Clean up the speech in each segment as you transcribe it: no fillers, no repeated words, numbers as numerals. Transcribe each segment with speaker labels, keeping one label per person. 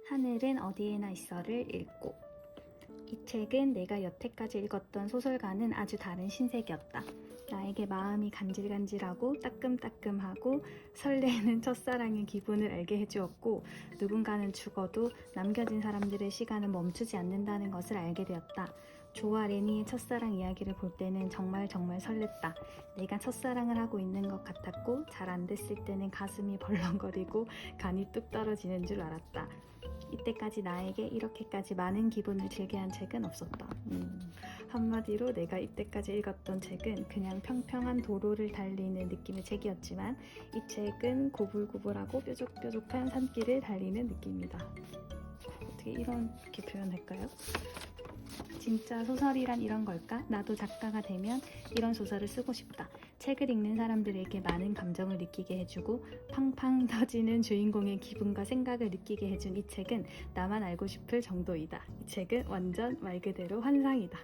Speaker 1: 하늘은 어디에나 있어를 읽고. 이 책은 내가 여태까지 읽었던 소설과는 아주 다른 신세계였다. 나에게 마음이 간질간질하고 따끔따끔하고 설레는 첫사랑의 기분을 알게 해주었고, 누군가는 죽어도 남겨진 사람들의 시간은 멈추지 않는다는 것을 알게 되었다. 조와 레니의 첫사랑 이야기를 볼 때는 정말 설렜다. 내가 첫사랑을 하고 있는 것 같았고, 잘 안 됐을 때는 가슴이 벌렁거리고 간이 뚝 떨어지는 줄 알았다. 이때까지 나에게 이렇게까지 많은 기분을 들게 한 책은 없었다. 한마디로 내가 이때까지 읽었던 책은 그냥 평평한 도로를 달리는 느낌의 책이었지만, 이 책은 고불고불하고 뾰족뾰족한 산길을 달리는 느낌이다. 어떻게 이렇게 표현할까요? 진짜 소설이란 이런 걸까? 나도 작가가 되면 이런 소설을 쓰고 싶다. 책을 읽는 사람들에게 많은 감정을 느끼게 해주고 팡팡 터지는 주인공의 기분과 생각을 느끼게 해준 이 책은 나만 알고 싶을 정도이다. 이 책은 완전 말 그대로 환상이다.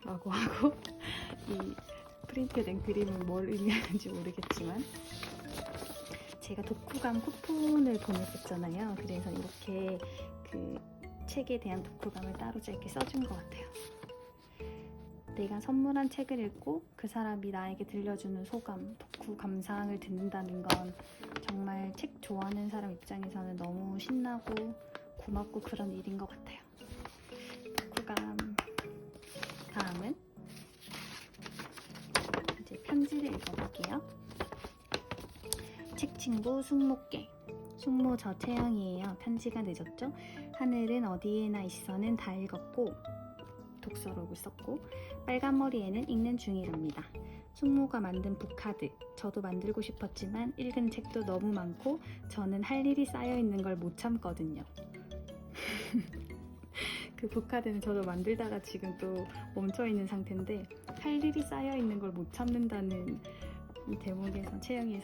Speaker 1: 라고 하고, 이 프린트된 그림은 뭘 의미하는지 모르겠지만, 제가 독후감 쿠폰을 보냈었잖아요. 그래서 이렇게 그 책에 대한 독후감을 따로 짧게 써준 것 같아요. 내가 선물한 책을 읽고 그 사람이 나에게 들려주는 소감, 독후 감상을 듣는다는 건 정말 책 좋아하는 사람 입장에서는 너무 신나고 고맙고 그런 일인 것 같아요. 독후감. 다음은 이제 편지를 읽어볼게요. 책친구 숙모께. 숙모 저 채영이에요. 편지가 늦었죠? 하늘은 어디에나 있어는 다 읽었고, 독서록을 썼고, 빨간 머리에는 읽는 중이랍니다. 숙모가 만든 북카드, 저도 만들고 싶었지만 읽은 책도 너무 많고 저는 할 일이 쌓여있는 걸 못 참거든요. 그 북카드는 저도 만들다가 지금 또 멈춰있는 상태인데, 할 일이 쌓여있는 걸 못 참는다는 이 대목에서 채영이의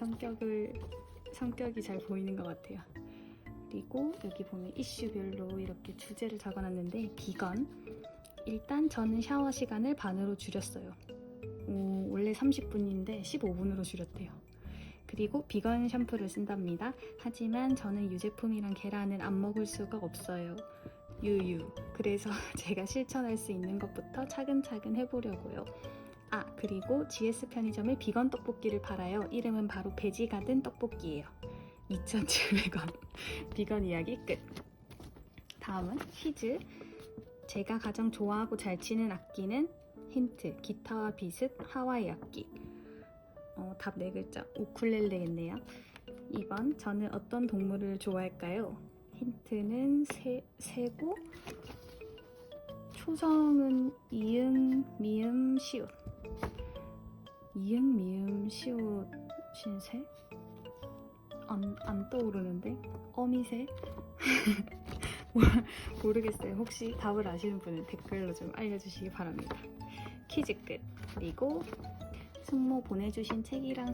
Speaker 1: 성격이 잘 보이는 것 같아요. 그리고 여기 보면 이슈별로 이렇게 주제를 적어놨는데, 비건. 일단 저는 샤워 시간을 반으로 줄였어요. 원래 30분인데 15분으로 줄였대요. 그리고 비건 샴푸를 쓴답니다. 하지만 저는 유제품이랑 계란은 안 먹을 수가 없어요. 유유. 그래서 제가 실천할 수 있는 것부터 차근차근 해보려고요. 그리고 GS 편의점에 비건 떡볶이를 팔아요. 이름은 바로 베지가든 떡볶이에요. 2,700원. 비건 이야기 끝. 다음은 퀴즈. 제가 가장 좋아하고 잘 치는 악기는 힌트, 기타와 비슷 하와이 악기. 답 4글자, 우쿨렐레겠네요. 2번, 저는 어떤 동물을 좋아할까요? 힌트는 새고, 초성은 이응, 미음, 시옷. 이응, 미음, 시옷, 신새? 안 떠오르는데? 어미새? 모르겠어요. 혹시 답을 아시는 분은 댓글로 좀 알려주시기 바랍니다. 퀴즈 끝. 그리고 숙모 보내주신 책이랑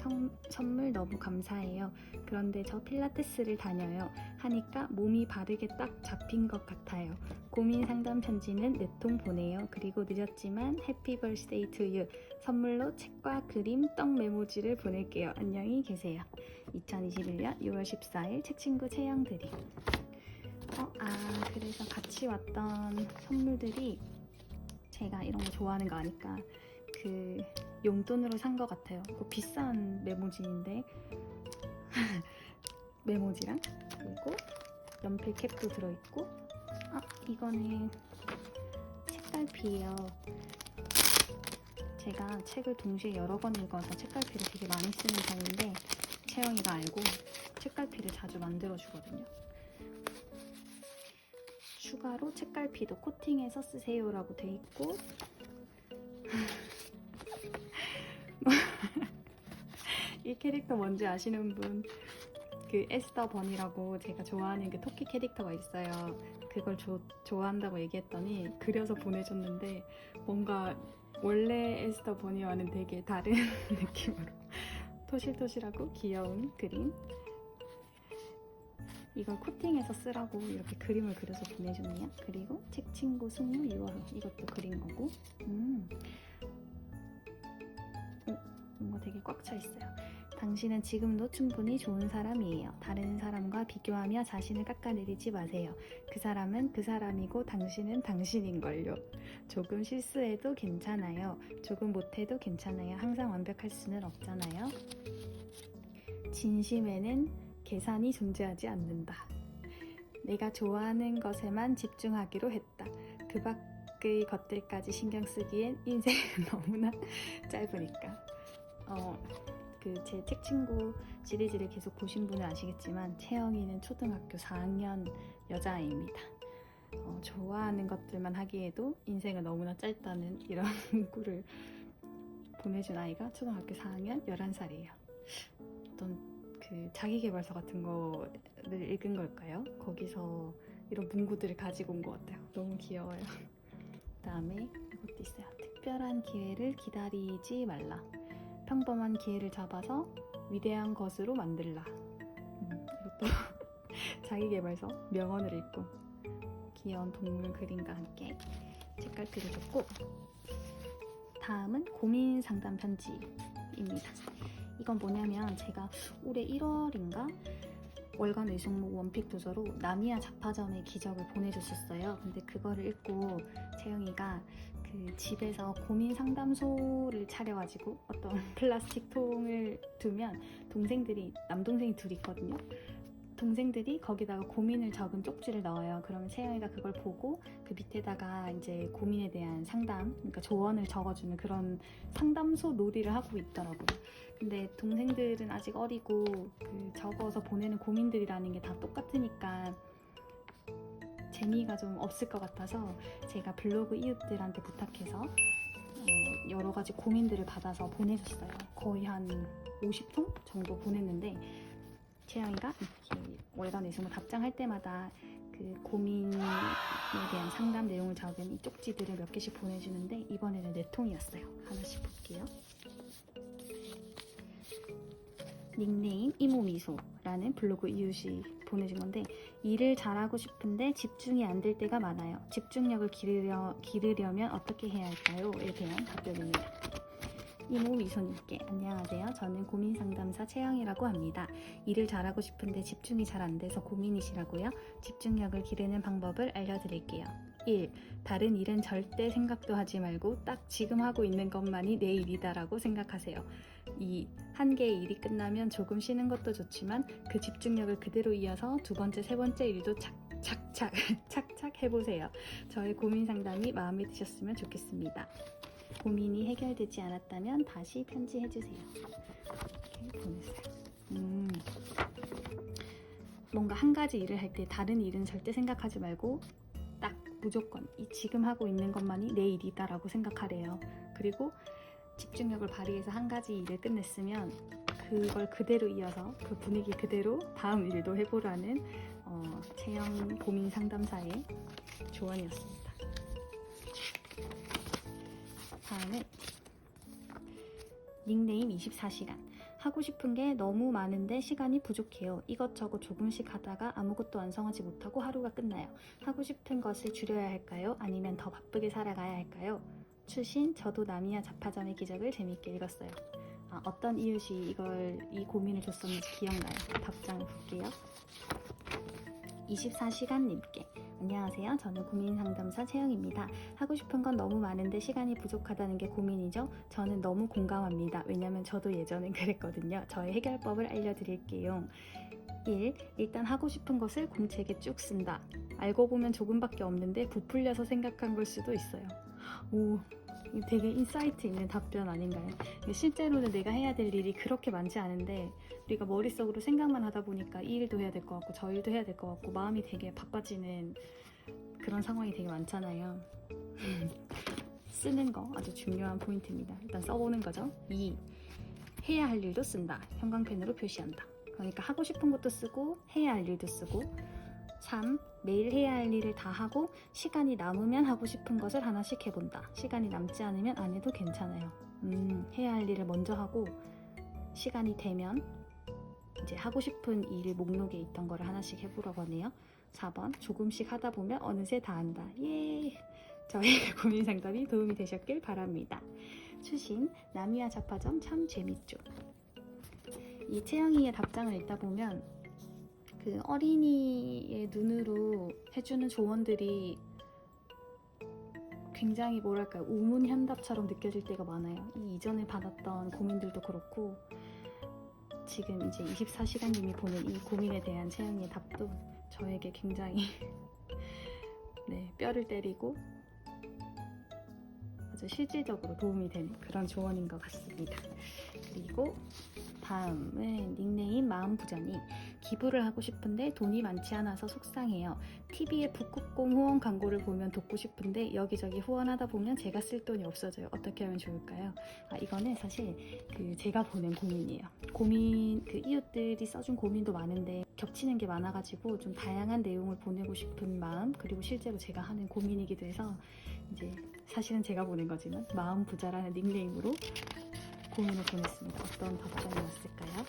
Speaker 1: 선물 너무 감사해요. 그런데 저 필라테스를 다녀요. 하니까 몸이 바르게 딱 잡힌 것 같아요. 고민 상담 편지는 4통 보내요. 그리고 늦었지만 해피 버스데이 투 유. 선물로 책과 그림, 떡 메모지를 보낼게요. 안녕히 계세요. 2021년 6월 14일 책친구 채영들이. 그래서 같이 왔던 선물들이, 제가 이런 거 좋아하는 거 아니까 그 용돈으로 산 것 같아요. 비싼 메모지인데 메모지랑, 그리고 연필 캡도 들어있고, 이거는 책갈피예요. 제가 책을 동시에 여러 권 읽어서 책갈피를 되게 많이 쓰는 편인데, 채영이가 알고 책갈피를 자주 만들어 주거든요. 추가로 책갈피도 코팅해서 쓰세요라고 돼 있고, 이 캐릭터 뭔지 아시는 분, 그 에스더 버니라고 제가 좋아하는 그 토끼 캐릭터가 있어요. 그걸 좋아한다고 얘기했더니 그려서 보내줬는데, 뭔가 원래 에스더 버니와는 되게 다른 느낌으로 토실토실하고 귀여운 그림. 이걸 코팅해서 쓰라고 이렇게 그림을 그려서 보내줬네요. 그리고 책 친구 승무 6월호 이것도 그린 거고. 뭔가 되게 꽉 차 있어요. 당신은 지금도 충분히 좋은 사람이에요. 다른 사람과 비교하며 자신을 깎아내리지 마세요. 그 사람은 그 사람이고 당신은 당신인걸요. 조금 실수해도 괜찮아요. 조금 못해도 괜찮아요. 항상 완벽할 수는 없잖아요. 진심에는 계산이 존재하지 않는다. 내가 좋아하는 것에만 집중하기로 했다. 그 밖의 것들까지 신경 쓰기엔 인생은 너무나 짧으니까. 그 제 책 친구 시리즈를 계속 보신 분은 아시겠지만 채영이는 초등학교 4학년 여자아이입니다. 좋아하는 것들만 하기에도 인생은 너무나 짧다는 이런 문구를 보내준 아이가 초등학교 4학년 11살이에요. 어떤 그 자기계발서 같은 거를 읽은 걸까요? 거기서 이런 문구들을 가지고 온 것 같아요. 너무 귀여워요. 그 다음에 이것도 있어요. 특별한 기회를 기다리지 말라. 평범한 기회를 잡아서 위대한 것으로 만들라. 이것도 자기계발서 명언을 읽고 귀여운 동물 그림과 함께 책갈 그려줬고, 다음은 고민 상담 편지입니다. 이건 뭐냐면 제가 올해 1월인가 월간 외숙모 원픽 도서로 나미야 잡화점의 기적을 보내줬었어요. 근데 그거를 읽고 채영이가 그 집에서 고민 상담소를 차려가지고 어떤 플라스틱 통을 두면 남동생이 둘이 있거든요. 동생들이 거기다가 고민을 적은 쪽지를 넣어요. 그러면 채영이가 그걸 보고 그 밑에다가 이제 고민에 대한 상담, 그러니까 조언을 적어주는 그런 상담소 놀이를 하고 있더라고요. 근데 동생들은 아직 어리고 그 적어서 보내는 고민들이라는 게 다 똑같으니까 재미가 좀 없을 것 같아서 제가 블로그 이웃들한테 부탁해서 여러 가지 고민들을 받아서 보내줬어요. 거의 한 50통 정도 보냈는데 채영이가 이렇게 월간 외숙모 답장할 때마다 그 고민에 대한 상담 내용을 적은 이 쪽지들을 몇 개씩 보내주는데 이번에는 4통이었어요. 하나씩 볼게요. 닉네임 이모미소라는 블로그 이웃이 보내준 건데, 일을 잘하고 싶은데 집중이 안 될 때가 많아요. 집중력을 기르려면 어떻게 해야 할까요? 에 대한 답변입니다. 이모미소님께 안녕하세요. 저는 고민상담사 채영이라고 합니다. 일을 잘하고 싶은데 집중이 잘 안 돼서 고민이시라고요? 집중력을 기르는 방법을 알려드릴게요. 1. 다른 일은 절대 생각도 하지 말고 딱 지금 하고 있는 것만이 내 일이다라고 생각하세요. 2. 한 개의 일이 끝나면 조금 쉬는 것도 좋지만 그 집중력을 그대로 이어서 두 번째, 세 번째 일도 착착 해보세요. 저의 고민 상담이 마음에 드셨으면 좋겠습니다. 고민이 해결되지 않았다면 다시 편지해주세요. 이렇게 보냈어요. 뭔가 한 가지 일을 할 때 다른 일은 절대 생각하지 말고 딱 무조건 이 지금 하고 있는 것만이 내 일이다라고 생각하래요. 그리고 집중력을 발휘해서 한 가지 일을 끝냈으면 그걸 그대로 이어서 그 분위기 그대로 다음 일도 해보라는 채영 고민 상담사의 조언이었습니다. 다음은 닉네임 24시간. 하고 싶은 게 너무 많은데 시간이 부족해요. 이것저것 조금씩 하다가 아무것도 완성하지 못하고 하루가 끝나요. 하고 싶은 것을 줄여야 할까요? 아니면 더 바쁘게 살아가야 할까요? 출신 저도 나미야 잡화점의 기적을 재미있게 읽었어요. 어떤 이웃이 이 고민을 줬었는지 기억나요. 답장을 볼게요. 24시간님께 안녕하세요. 저는 고민상담사 채영입니다. 하고 싶은 건 너무 많은데 시간이 부족하다는 게 고민이죠. 저는 너무 공감합니다. 왜냐면 저도 예전엔 그랬거든요. 저의 해결법을 알려드릴게요. 1. 일단 하고 싶은 것을 공책에 쭉 쓴다. 알고 보면 조금밖에 없는데 부풀려서 생각한 걸 수도 있어요. 오, 이거 되게 인사이트 있는 답변 아닌가요? 실제로는 내가 해야 될 일이 그렇게 많지 않은데 우리가 머릿속으로 생각만 하다 보니까 이 일도 해야 될 것 같고 저 일도 해야 될 것 같고 마음이 되게 바빠지는 그런 상황이 되게 많잖아요. 쓰는 거 아주 중요한 포인트입니다. 일단 써보는 거죠. 2. 해야 할 일도 쓴다. 형광펜으로 표시한다. 그러니까 하고 싶은 것도 쓰고 해야 할 일도 쓰고. 3. 매일 해야 할 일을 다 하고 시간이 남으면 하고 싶은 것을 하나씩 해본다. 시간이 남지 않으면 안 해도 괜찮아요. 해야 할 일을 먼저 하고 시간이 되면 이제 하고 싶은 일 목록에 있던 거를 하나씩 해보라고 하네요. 4번 조금씩 하다 보면 어느새 다 한다. 예! 저의 고민 상담이 도움이 되셨길 바랍니다. 추신 나미와 자파점 참 재밌죠. 이 채영이의 답장을 읽다 보면 그 어린이의 눈으로 해주는 조언들이 굉장히 뭐랄까요, 우문현답처럼 느껴질 때가 많아요. 이 이전에 받았던 고민들도 그렇고 지금 이제 24시간님이 보는 이 고민에 대한 채영이의 답도 저에게 굉장히 네, 뼈를 때리고 아주 실질적으로 도움이 되는 그런 조언인 것 같습니다. 그리고 다음은 닉네임 마음부자님. 기부를 하고 싶은데 돈이 많지 않아서 속상해요. TV에 북극곰 후원 광고를 보면 돕고 싶은데 여기저기 후원하다 보면 제가 쓸 돈이 없어져요. 어떻게 하면 좋을까요? 이거는 사실 제가 보낸 고민이에요. 이웃들이 써준 고민도 많은데 겹치는 게 많아가지고 좀 다양한 내용을 보내고 싶은 마음, 그리고 실제로 제가 하는 고민이기도 해서 이제 사실은 제가 보낸 거지만 마음부자라는 닉네임으로 고민을 보냈습니다. 어떤 답장이 왔을까요?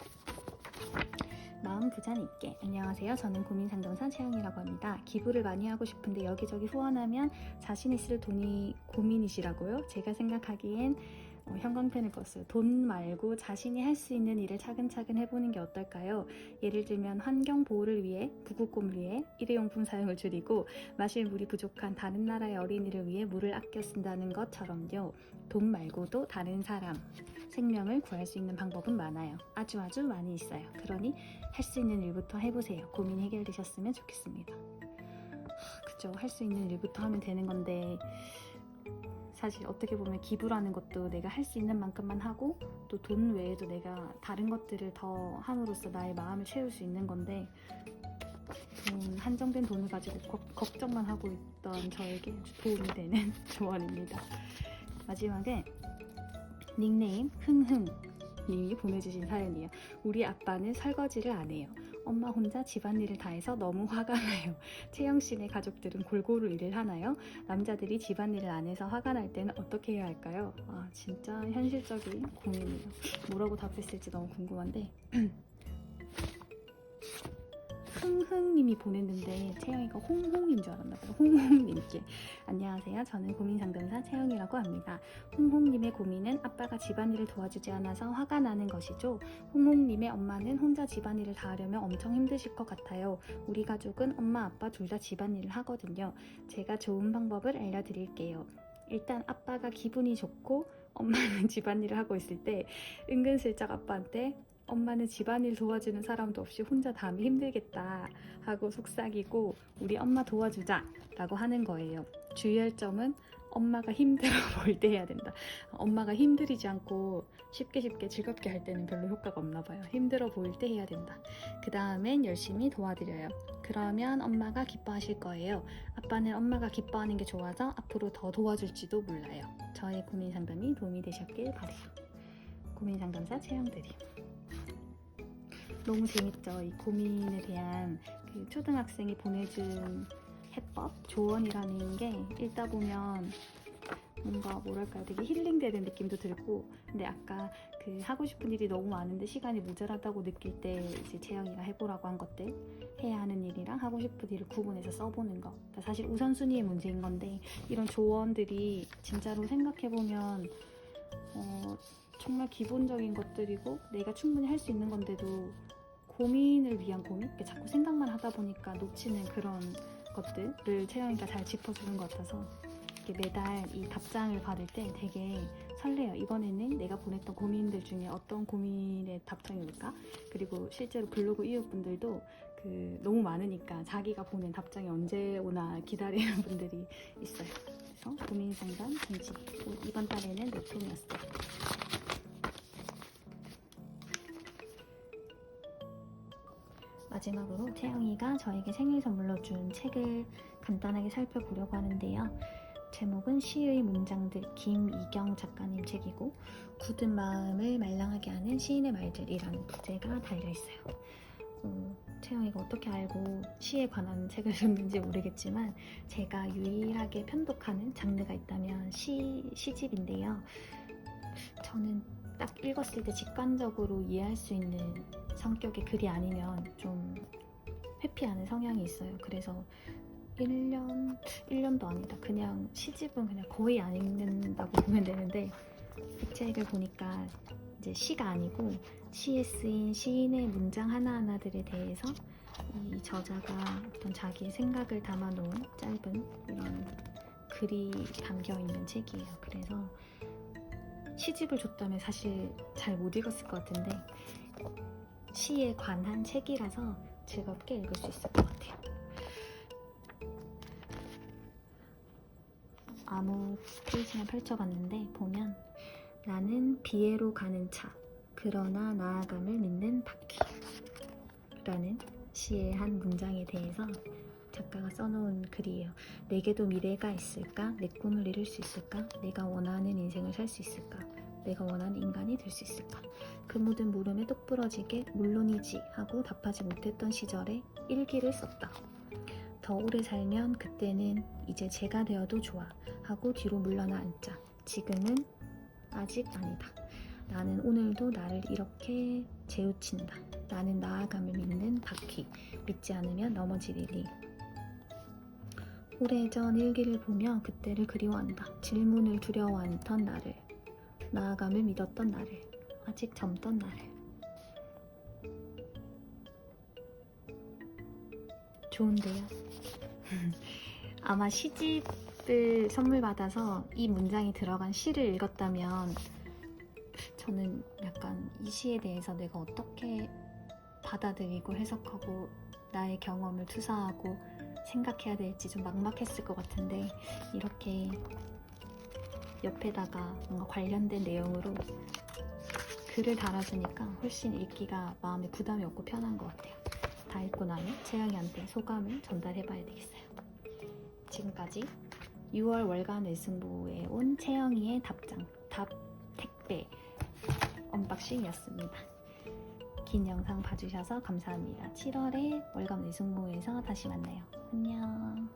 Speaker 1: 마음부자님께 안녕하세요. 저는 고민상담사 채영이라고 합니다. 기부를 많이 하고 싶은데 여기저기 후원하면 자신이 쓸 돈이 고민이시라고요? 제가 생각하기엔 형광펜을 껐어요. 돈 말고 자신이 할 수 있는 일을 차근차근 해보는 게 어떨까요? 예를 들면 환경 보호를 위해, 북극곰을 위해 일회용품 사용을 줄이고 마실 물이 부족한 다른 나라의 어린이를 위해 물을 아껴 쓴다는 것처럼요. 돈 말고도 다른 사람 생명을 구할 수 있는 방법은 많아요. 아주 많이 있어요. 그러니 할 수 있는 일부터 해보세요. 고민 해결되셨으면 좋겠습니다. 그쵸, 할 수 있는 일부터 하면 되는 건데 사실 어떻게 보면 기부라는 것도 내가 할 수 있는 만큼만 하고 또 돈 외에도 내가 다른 것들을 더 함으로써 나의 마음을 채울 수 있는 건데 한정된 돈을 가지고 걱정만 하고 있던 저에게 도움이 되는 조언입니다. 마지막에 닉네임 흥흥 님이 보내주신 사연이에요. 우리 아빠는 설거지를 안 해요. 엄마 혼자 집안일을 다 해서 너무 화가 나요. 채영씨네 가족들은 골고루 일을 하나요? 남자들이 집안일을 안 해서 화가 날 때는 어떻게 해야 할까요? 진짜 현실적인 고민이에요. 뭐라고 답했을지 너무 궁금한데 흥흥님이 보냈는데 채영이가 홍홍인 줄 알았나봐요. 홍홍님께 안녕하세요. 저는 고민상담사 채영이라고 합니다. 홍홍님의 고민은 아빠가 집안일을 도와주지 않아서 화가 나는 것이죠. 홍홍님의 엄마는 혼자 집안일을 다 하려면 엄청 힘드실 것 같아요. 우리 가족은 엄마 아빠 둘 다 집안일을 하거든요. 제가 좋은 방법을 알려드릴게요. 일단 아빠가 기분이 좋고 엄마는 집안일을 하고 있을 때 은근슬쩍 아빠한테 엄마는 집안일 도와주는 사람도 없이 혼자 다 하면 힘들겠다 하고 속삭이고 우리 엄마 도와주자 라고 하는 거예요. 주의할 점은 엄마가 힘들어 보일 때 해야 된다. 엄마가 힘들이지 않고 쉽게 즐겁게 할 때는 별로 효과가 없나 봐요. 힘들어 보일 때 해야 된다. 그 다음엔 열심히 도와드려요. 그러면 엄마가 기뻐하실 거예요. 아빠는 엄마가 기뻐하는 게 좋아서 앞으로 더 도와줄지도 몰라요. 저의 고민 상담이 도움이 되셨길 바래요. 고민 상담사 채영들이 너무 재밌죠. 이 고민에 대한 그 초등학생이 보내준 해법, 조언이라는 게 읽다 보면 뭔가 뭐랄까요, 되게 힐링되는 느낌도 들고, 근데 아까 그 하고 싶은 일이 너무 많은데 시간이 모자라다고 느낄 때 이제 채영이가 해보라고 한 것들, 해야 하는 일이랑 하고 싶은 일을 구분해서 써보는 거, 그러니까 사실 우선순위의 문제인 건데 이런 조언들이 진짜로 생각해보면 정말 기본적인 것들이고 내가 충분히 할 수 있는 건데도 고민을 위한 고민? 자꾸 생각만 하다 보니까 놓치는 그런 것들을 채영이가 잘 짚어주는 것 같아서 매달 이 답장을 받을 때 되게 설레요. 이번에는 내가 보냈던 고민들 중에 어떤 고민의 답장이 올까? 그리고 실제로 블로그 이웃분들도 너무 많으니까 자기가 보낸 답장이 언제 오나 기다리는 분들이 있어요. 그래서 고민 상담 금지. 이번 달에는 몇 통이었어요. 마지막으로 채영이가 저에게 생일 선물로 준 책을 간단하게 살펴보려고 하는데요. 제목은 시의 문장들, 김이경 작가님 책이고 굳은 마음을 말랑하게 하는 시인의 말들이라는 부제가 달려있어요. 채영이가 어떻게 알고 시에 관한 책을 줬는지 모르겠지만 제가 유일하게 편독하는 장르가 있다면 시집인데요. 저는 딱 읽었을 때 직관적으로 이해할 수 있는 성격의 글이 아니면 좀 회피하는 성향이 있어요. 그래서 1년도 아니다. 그냥 시집은 그냥 거의 안 읽는다고 보면 되는데, 이 책을 보니까 이제 시가 아니고 시에 쓰인 시인의 문장 하나하나들에 대해서 이 저자가 어떤 자기의 생각을 담아놓은 짧은 이런 글이 담겨있는 책이에요. 그래서 시집을 줬다면 사실 잘 못 읽었을 것 같은데, 시에 관한 책이라서 즐겁게 읽을 수 있을 것 같아요. 아무 페이지나 펼쳐봤는데 보면, 나는 비애로 가는 차, 그러나 나아감을 믿는 바퀴 라는 시의 한 문장에 대해서 작가가 써놓은 글이에요. 내게도 미래가 있을까? 내 꿈을 이룰 수 있을까? 내가 원하는 인생을 살 수 있을까? 내가 원하는 인간이 될 수 있을까? 그 모든 물음에 똑부러지게 물론이지 하고 답하지 못했던 시절에 일기를 썼다. 더 오래 살면 그때는 이제 제가 되어도 좋아 하고 뒤로 물러나 앉자. 지금은 아직 아니다. 나는 오늘도 나를 이렇게 재우친다. 나는 나아감을 믿는 바퀴. 믿지 않으면 넘어질 일이. 오래전 일기를 보며 그때를 그리워한다. 질문을 두려워했던 나를, 나아감을 믿었던 나를, 아직 젊던 나를. 좋은데요? 아마 시집을 선물 받아서 이 문장이 들어간 시를 읽었다면 저는 약간 이 시에 대해서 내가 어떻게 받아들이고 해석하고 나의 경험을 투사하고 생각해야 될지 좀 막막했을 것 같은데, 이렇게 옆에다가 뭔가 관련된 내용으로 글을 달아주니까 훨씬 읽기가 마음에 부담이 없고 편한 것 같아요. 다 읽고 나면 채영이한테 소감을 전달해봐야 되겠어요. 지금까지 6월 월간 외승부에 온 채영이의 답 택배 언박싱이었습니다. 긴 영상 봐주셔서 감사합니다. 7월에 월간 외승부에서 다시 만나요. 안녕.